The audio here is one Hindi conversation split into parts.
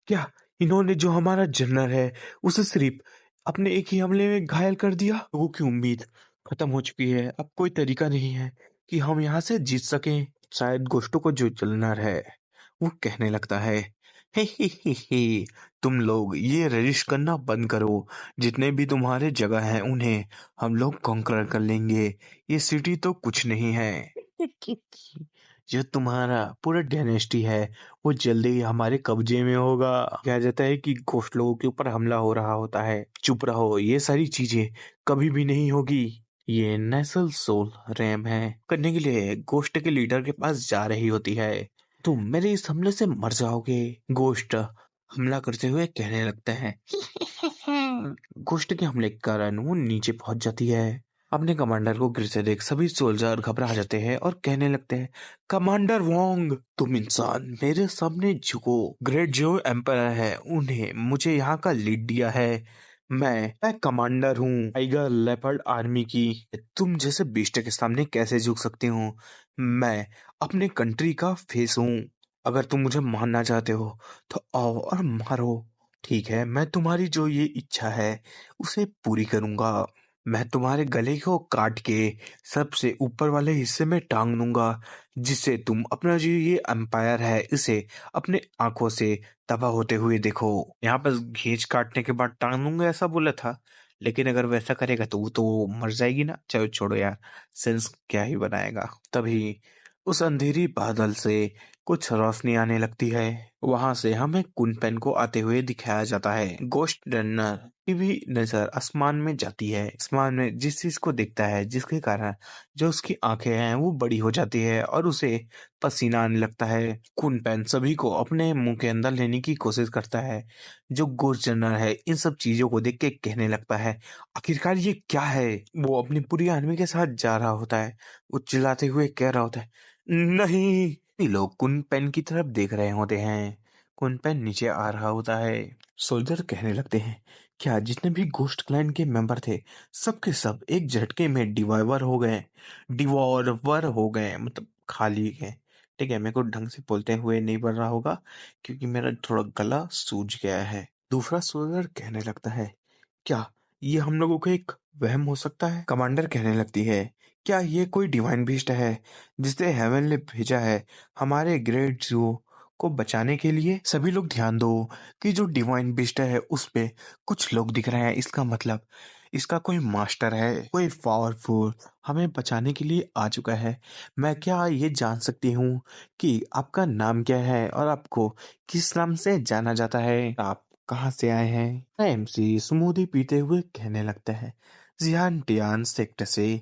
क्या इन्होंने जो हमारा जनरल है उसे सिर्फ अपने एक ही हमले में घायल कर दिया? लोगों की उम्मीद खत्म हो चुकी है। अब कोई तरीका नहीं है कि हम यहाँ से जीत सकें। शायद गोष्टों को जो जनरल है वो कहने लगता है, हे, तुम लोग ये रजिश करना बंद करो। जितने भी तुम्हारे जगह हैं उन्हें हम लोग कॉन्कर कर लेंगे। ये सिटी तो कुछ नहीं है। जो तुम्हारा पूरा डायनेस्टी है वो जल्दी ही हमारे कब्जे में होगा। कहा जाता है कि घोस्ट लोगों के ऊपर हमला हो रहा होता है। चुप रहो, ये सारी चीजें कभी भी नहीं होगी। ये नेशनल सोल रैम है करने के लिए गोस्ट के लीडर के पास जा रही होती है। तुम मेरे इस हमले से मर जाओगे। गोस्ट हमला करते हुए कहने लगता है। गोस्ट के हमले के कारण वो नीचे पहुंच जाती है। अपने कमांडर को गिरते देख सभी सोल्जर घबरा जाते हैं और कहने लगते हैं, कमांडर वोंग, तुम इंसान मेरे सामने झुको। ग्रेट जो एम्पायर है उन्हें मुझे यहाँ का लीड दिया है। मैं कमांडर हूँ टाइगर लेपर्ड आर्मी की। तुम जैसे बेस्ट के सामने कैसे झुक सकती हूँ? मैं अपने कंट्री का फेस हूँ। अगर तुम मुझे मारना चाहते हो तो आओ और मारो। ठीक है, मैं तुम्हारी जो ये इच्छा है उसे पूरी करूंगा। मैं तुम्हारे गले को काट के सबसे ऊपर वाले हिस्से में टांग दूंगा, जिससे तुम अपना जो ये एम्पायर है इसे अपने आंखों से तबाह होते हुए देखो। यहाँ पर घेच काटने के बाद टांग दूंगा ऐसा बोला था, लेकिन अगर वैसा करेगा तो वो तो मर जाएगी ना। चलो छोड़ो यार, सेंस क्या ही बनाएगा। तभी उस अंधेरी बादल से कुछ रोशनी आने लगती है। वहां से हमें कुनपेन को आते हुए दिखाया जाता है। गोश्त रनर की भी नजर आसमान में जाती है। आसमान में जिस चीज को देखता है जिसके कारण जो उसकी आंखें हैं वो बड़ी हो जाती है और उसे पसीना आने लगता है। कुनपेन सभी को अपने मुंह के अंदर लेने की कोशिश करता है। जो गोश्त रनर है इन सब चीजों को देख के कहने लगता है, आखिरकार ये क्या है? वो अपनी पूरी आर्मी के साथ जा रहा होता है। वो चिल्लाते हुए कह रहा होता है, नहीं। ये लोग कुनपेन की तरफ देख रहे होते हैं। कुनपेन नीचे आ रहा होता है। सोल्जर कहने लगते हैं, क्या जितने भी गोस्ट क्लैन के मेंबर थे सबके सब एक झटके में डिवाइवर हो गए? डिवॉल्वर हो गए मतलब खाली गए। ठीक है, मेरे को ढंग से बोलते हुए नहीं बढ़ रहा होगा क्योंकि मेरा थोड़ा गला सूज गया है। दूसरा सोल्जर कहने लगता है, क्या ये हम लोगों को एक वहम हो सकता है? कमांडर कहने लगती है, क्या ये कोई डिवाइन बीस्ट है जिसे हेवन ने भेजा है हमारे ग्रेट जू को बचाने के लिए? सभी लोग ध्यान दो कि जो डिवाइन बीस्ट है उस पे कुछ लोग दिख रहे हैं। इसका मतलब इसका कोई मास्टर है, कोई पावरफुल हमें बचाने के लिए आ चुका है। मैं क्या ये जान सकती हूँ कि आपका नाम क्या है और आपको किस नाम से जाना जाता है? आप कहाँ से आए हैं? एमसी स्मूदी पीते हुए कहने लगता है, जियान टियान सेक्टर से।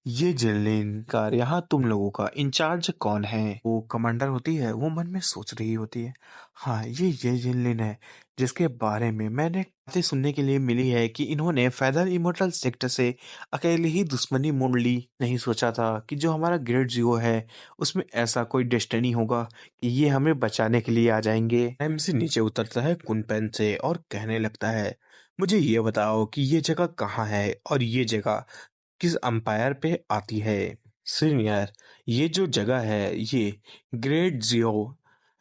ये जिनलिन कार यहाँ तुम लोगों का इंचार्ज कौन है? वो कमांडर होती है, वो मन में सोच रही होती है, हाँ ये जिनलिन है जिसके बारे में मैंने बातें सुनने के लिए मिली है कि इन्होंने फेदर इमोर्टल सेक्टर से अकेले ही दुश्मनी मोड़ ली। नहीं सोचा था कि जो हमारा ग्रेट जियो है उसमें ऐसा कोई डेस्टिनी होगा कि ये हमें बचाने के लिए आ जाएंगे। एमसी नीचे उतरता है कुनपेन से और कहने लगता है, मुझे ये बताओ कि ये जगह कहाँ है और ये जगह किस अंपायर पे आती है? सीनियर, ये जो जगह है ये ग्रेट जियो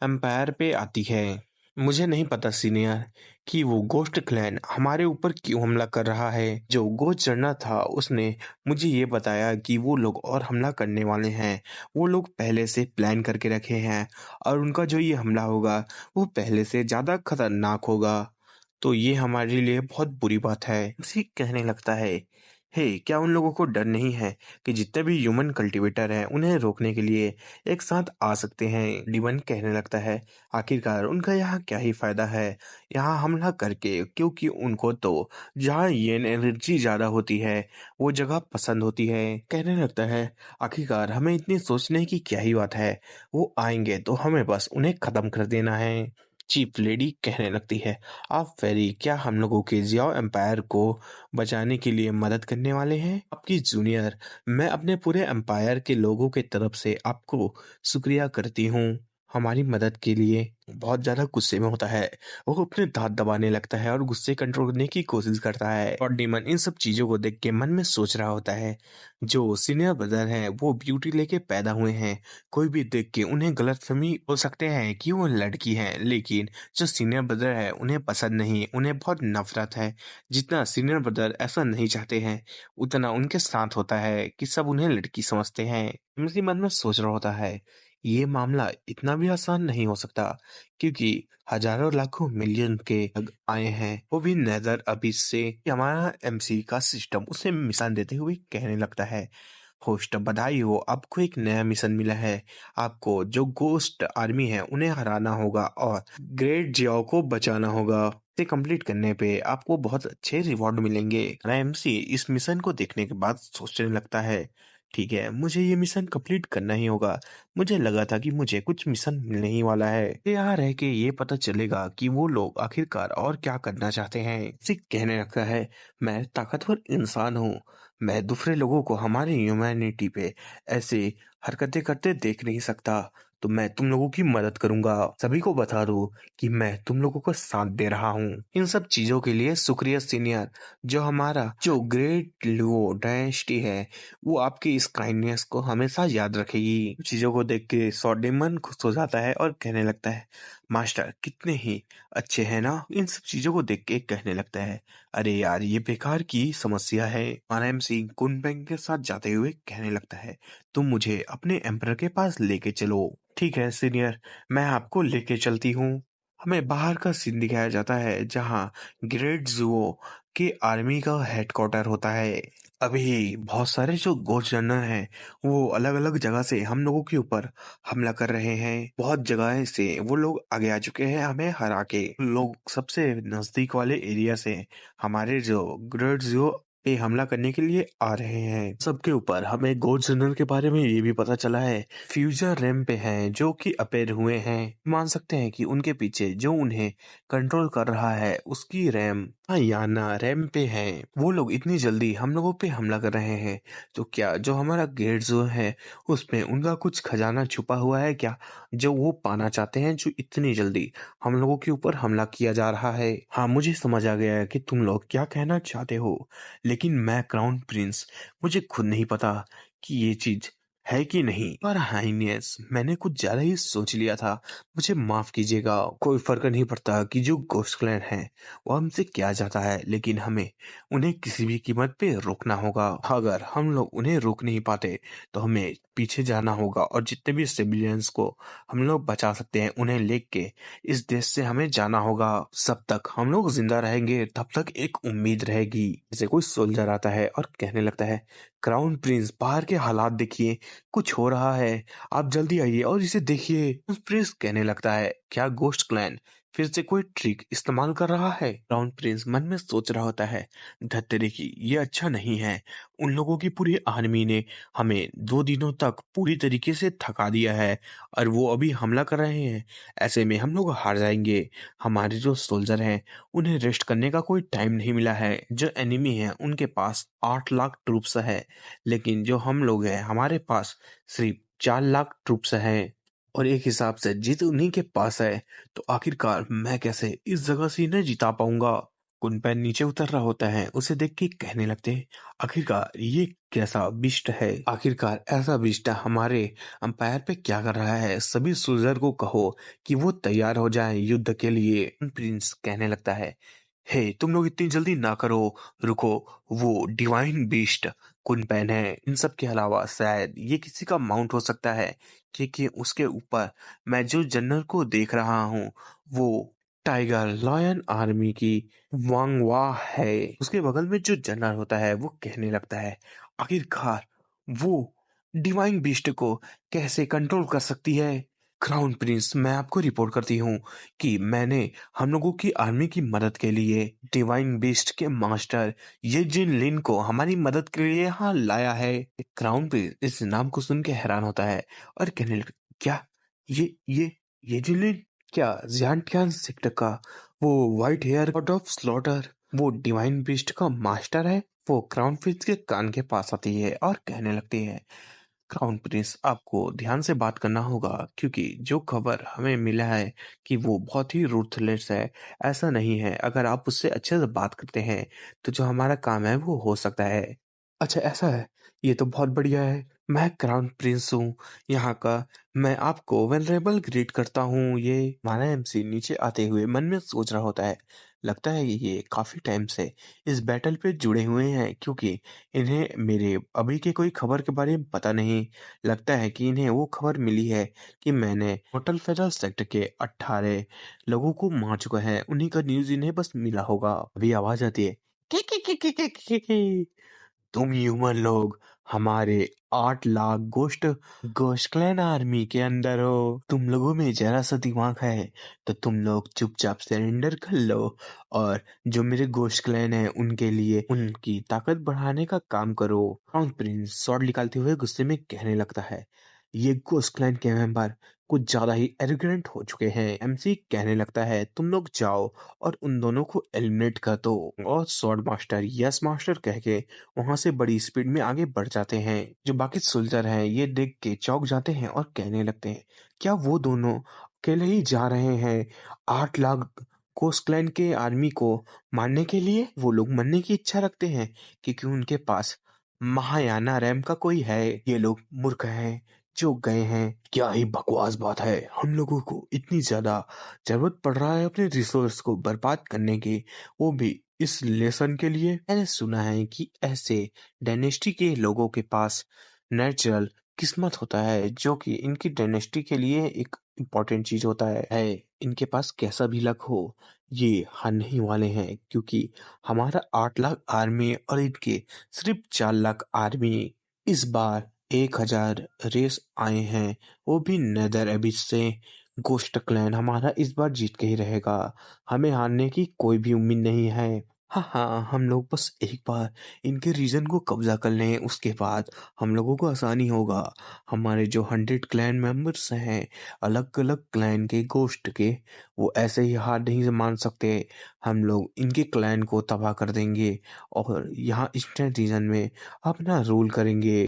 एम्पायर पे आती है। मुझे नहीं पता सीनियर कि वो गोस्ट क्लैन हमारे ऊपर क्यों हमला कर रहा है। जो गोस्ट चढ़ना था उसने मुझे ये बताया कि वो लोग और हमला करने वाले हैं। वो लोग पहले से प्लान करके रखे हैं और उनका जो ये हमला होगा वो पहले से ज्यादा खतरनाक होगा। तो ये हमारे लिए बहुत बुरी बात है। इसी कहने लगता है, हे, क्या उन लोगों को डर नहीं है कि जितने भी ह्यूमन कल्टीवेटर हैं उन्हें रोकने के लिए एक साथ आ सकते हैं? डिवन कहने लगता है, आखिरकार उनका यहाँ क्या ही फायदा है यहाँ हमला करके, क्योंकि उनको तो जहाँ ये एनर्जी ज्यादा होती है वो जगह पसंद होती है। कहने लगता है, आखिरकार हमें इतनी सोचने की क्या ही बात है, वो आएंगे तो हमें बस उन्हें खत्म कर देना है। चीफ लेडी कहने लगती है, आप फेरी क्या हम लोगों के जियाओ एम्पायर को बचाने के लिए मदद करने वाले हैं? आपकी जूनियर, मैं अपने पूरे एम्पायर के लोगों के तरफ से आपको शुक्रिया करती हूँ। हमारी मदद के लिए बहुत ज़्यादा गुस्से में होता है। वो अपने दाँत दबाने लगता है और गुस्से कंट्रोल करने की कोशिश करता है और डीमन इन सब चीज़ों को देख के मन में सोच रहा होता है, जो सीनियर ब्रदर हैं वो ब्यूटी लेके पैदा हुए हैं। कोई भी देख के उन्हें गलतफ़हमी हो सकते हैं कि वो लड़की हैं, लेकिन जो सीनियर ब्रदर है उन्हें पसंद नहीं, उन्हें बहुत नफ़रत है। जितना सीनियर ब्रदर ऐसा नहीं चाहते हैं, उतना उनके साथ होता है कि सब उन्हें लड़की समझते हैं। इमली मन में सोच रहा होता है, ये मामला इतना भी आसान नहीं हो सकता, क्योंकि हजारों लाखों मिलियन के ठग आए हैं, वो भी नेदर अबीस से। हमारा एमसी का सिस्टम उसे मिशन देते हुए कहने लगता है, होस्ट बधाई हो, आपको एक नया मिशन मिला है। आपको जो गोस्ट आर्मी है उन्हें हराना होगा और ग्रेट जियाओ को बचाना होगा। इसे कंप्लीट करने पे आपको बहुत अच्छे रिवॉर्ड मिलेंगे। एमसी इस मिशन को देखने के बाद सोचने लगता है, ठीक है, मुझे ये मिशन कंप्लीट करना ही होगा। मुझे लगा था कि मुझे कुछ मिशन मिलने ही वाला है। यहाँ रह के ये पता चलेगा कि वो लोग आखिरकार और क्या करना चाहते हैं। इसे कहने लगता है, मैं ताकतवर इंसान हूँ, मैं दूसरे लोगों को हमारी ह्यूमैनिटी पे ऐसे हरकतें करते देख नहीं सकता, तो मैं तुम लोगों की मदद करूंगा। सभी को बता दूं कि मैं तुम लोगों का साथ दे रहा हूँ। इन सब चीजों के लिए शुक्रिया सीनियर। जो हमारा जो ग्रेट लुओ डायनेस्टी है वो आपकी इस काइंडनेस को हमेशा याद रखेगी। चीजों को देख के सॉडेमन खुश हो जाता है और कहने लगता है, मास्टर कितने ही अच्छे हैं ना। इन सब चीजों को देख के कहने लगता है, अरे यार ये बेकार की समस्या है। आरएम सिंह कुनबेंग के साथ जाते हुए कहने लगता है, तुम मुझे अपने एम्पर के पास लेके चलो। ठीक है सीनियर, मैं आपको लेके चलती हूँ। हमें बाहर का सीन दिखाया जाता है जहाँ ग्रेट जुओ के आर्मी का हेडक्वार्टर होता है। अभी बहुत सारे जो गोस्ट जनरल हैं वो अलग अलग जगह से हम लोगों के ऊपर हमला कर रहे हैं। बहुत जगह से वो लोग आगे आ चुके हैं हमें हरा के। लोग सबसे नजदीक वाले एरिया से हमारे जो ग्रेट जो पे हमला करने के लिए आ रहे हैं। सबके ऊपर हमें गोस्ट जनरल के बारे में ये भी पता चला है, फ्यूचर रैम पे हैं जो कि अपेयर हुए हैं। मान सकते हैं कि उनके पीछे जो उन्हें कंट्रोल कर रहा है उसकी रैम याना रैम पे है। वो लोग इतनी जल्दी हम लोगों पे हमला कर रहे हैं, तो क्या जो हमारा गेट जो है उसमें उनका कुछ खजाना छुपा हुआ है क्या, जो वो पाना चाहते हैं, जो इतनी जल्दी हम लोगों के ऊपर हमला किया जा रहा है। हाँ, मुझे समझ आ गया है कि तुम लोग क्या कहना चाहते हो, लेकिन मैं क्राउन प्रिंस, मुझे खुद नहीं पता कि ये चीज है कि नहीं। पर हाइनेस, मैंने कुछ ज्यादा ही सोच लिया था, मुझे माफ कीजिएगा। कोई फर्क नहीं पड़ता कि जो गोस्ट क्लैन है वो हमसे क्या चाहता है, लेकिन हमें उन्हें किसी भी कीमत पे रोकना होगा। अगर हम लोग उन्हें रोक नहीं पाते तो हमें पीछे जाना होगा और जितने भी सिविलियंस को हम लोग बचा सकते हैं उन्हें लेके इस देश से हमें जाना होगा। सब तक हम लोग जिंदा रहेंगे तब तक एक उम्मीद रहेगी। जैसे कोई सोल्जर आता है और कहने लगता है, क्राउन प्रिंस बाहर के हालात देखिए, कुछ हो रहा है, आप जल्दी आइए और इसे देखिए। प्रिंस कहने लगता है, क्या गोस्ट क्लैन फिर से कोई ट्रिक इस्तेमाल कर रहा है। क्राउन प्रिंस मन में सोच रहा होता है, धत्तेरे की ये अच्छा नहीं है। उन लोगों की पूरी आर्मी ने हमें 2 दिनों तक पूरी तरीके से थका दिया है और वो अभी हमला कर रहे हैं। ऐसे में हम लोग हार जाएंगे। हमारे जो सोल्जर हैं उन्हें रेस्ट करने का कोई टाइम नहीं मिला है। जो एनिमी है उनके पास 8 लाख ट्रूप्स है, लेकिन जो हम लोग हैं हमारे पास सिर्फ 4 लाख ट्रूप्स हैं। और एक हिसाब से जीत उन्हीं के पास है, तो आखिरकार मैं कैसे इस जगह से इन्हें जिता पाऊंगा। कुनपैन नीचे उतर रहा होता है, उसे देख के कहने लगते हैं, आखिरकार ये कैसा बिस्ट है, आखिरकार ऐसा बिस्ट हमारे अंपायर पे क्या कर रहा है। सभी सोल्जर को कहो कि वो तैयार हो जाएं युद्ध के लिए। प्रिंस कहने लगता है, हे तुम लोग इतनी जल्दी ना करो, रुको, वो डिवाइन बीस्ट कुनपैन है। इन सब के अलावा शायद ये किसी का माउंट हो सकता है, क्योंकि उसके ऊपर मैं जो जनरल को देख रहा हूँ वो टाइगर लॉयन आर्मी की वांगवा है। उसके बगल में जो जनरल होता है वो कहने लगता है, आखिरकार वो डिवाइन बीस्ट को कैसे कंट्रोल कर सकती है। क्राउन प्रिंस, मैं आपको रिपोर्ट करती हूँ कि मैंने हम लोगों की आर्मी की मदद के लिए डिवाइन बीस्ट के मास्टर ये जिन लिन को हमारी मदद के लिए यहाँ लाया है। क्राउन प्रिंस इस नाम को सुन के हैरान होता है और कहने लगा, क्या ये जिन लिन, क्या जियांटियान सेक्टर का वो white hair god of slaughter, वो डिवाइन बीस्ट का मास्टर है। वो क्राउन प्रिंस के कान के पास आती है और कहने लगती है, क्राउन प्रिंस, आपको ध्यान से बात करना होगा क्योंकि जो खबर हमें मिला है कि वो बहुत ही रूथलेस है, ऐसा नहीं है। अगर आप उससे अच्छे से बात करते हैं, तो जो हमारा काम है वो हो सकता है। अच्छा ऐसा है, ये तो बहुत बढ़िया है। मैं क्राउन प्रिंस हूँ यहाँ का। मैं आपको वेनरेबल ग्रीट करता हूँ। ये हमारा एमसी नीचे आते हुए मन में सोच रहा होता है। लगता है ये काफी टाइम से इस बैटल पे जुड़े हुए हैं क्योंकि इन्हें मेरे अभी के कोई खबर के बारे में पता नहीं। लगता है कि इन्हें वो खबर मिली है कि मैंने होटल फेडरल सेक्टर के 18 लोगों को मार चुका है। उन्हीं का न्यूज़ इन्हें बस मिला होगा। अभी आवाज़ आती है, "की। तुम ह्यूमन लोग हमारे 8 लाख गोश्त क्लैन आर्मी के अंदर हो। तुम लोगों में जरा सा दिमाग है तो तुम लोग चुपचाप सरेंडर कर लो और जो मेरे गोश्त क्लैन है उनके लिए उनकी ताकत बढ़ाने का काम करो।" क्राउन प्रिंस स्वॉर्ड निकालते हुए गुस्से में कहने लगता है। ये गोश्त क्लैन के मेंबर कुछ ज्यादा ही एरोगेंट हो चुके हैं। एमसी कहने लगता है, तुम लोग जाओ और उन दोनों को एलिमिनेट कर दो। और स्वॉर्ड मास्टर यस मास्टर कह के वहां से बड़ी स्पीड में आगे बढ़ जाते हैं। जो बाकी सोल्जर हैं ये देख के चौंक जाते हैं और कहने लगते हैं, क्या वो दोनों अकेले ही जा रहे हैं 8 लाख कोस्ट क्लैन के आर्मी को मारने के लिए? वो लोग मरने की इच्छा रखते हैं क्योंकि उनके पास महायाना रैम का कोई है। ये लोग मूर्ख हैं जो गए हैं। क्या ही बकवास बात है। हम लोगों को इतनी ज्यादा जरूरत पड़ रहा है अपने रिसोर्स को बर्बाद करने की, वो भी इस लेसन के लिए। मैंने सुना है कि ऐसे डायनेस्टी के लोगों के पास नेचुरल किस्मत होता है जो कि इनकी डायनेस्टी के लिए एक इम्पोर्टेंट चीज होता है। इनके पास कैसा भी लक हो, ये हारने ही वाले हैं क्योंकि हमारा 8 लाख आर्मी और इनके सिर्फ 4 लाख आर्मी इस बार 1,000 रेस आए हैं, वो भी नेदर एबिस से। गोस्ट क्लैन हमारा इस बार जीत के ही रहेगा। हमें हारने की कोई भी उम्मीद नहीं है। हाँ हाँ, हम लोग बस एक बार इनके रीजन को कब्जा कर लें, उसके बाद हम लोगों को आसानी होगा। हमारे जो 100 क्लैन मेंबर्स हैं अलग अलग क्लैन के गोस्ट के, वो ऐसे ही हार नहीं मान सकते। हम लोग इनके क्लैन को तबाह कर देंगे और यहाँ ईस्टर्न रीजन में अपना रूल करेंगे।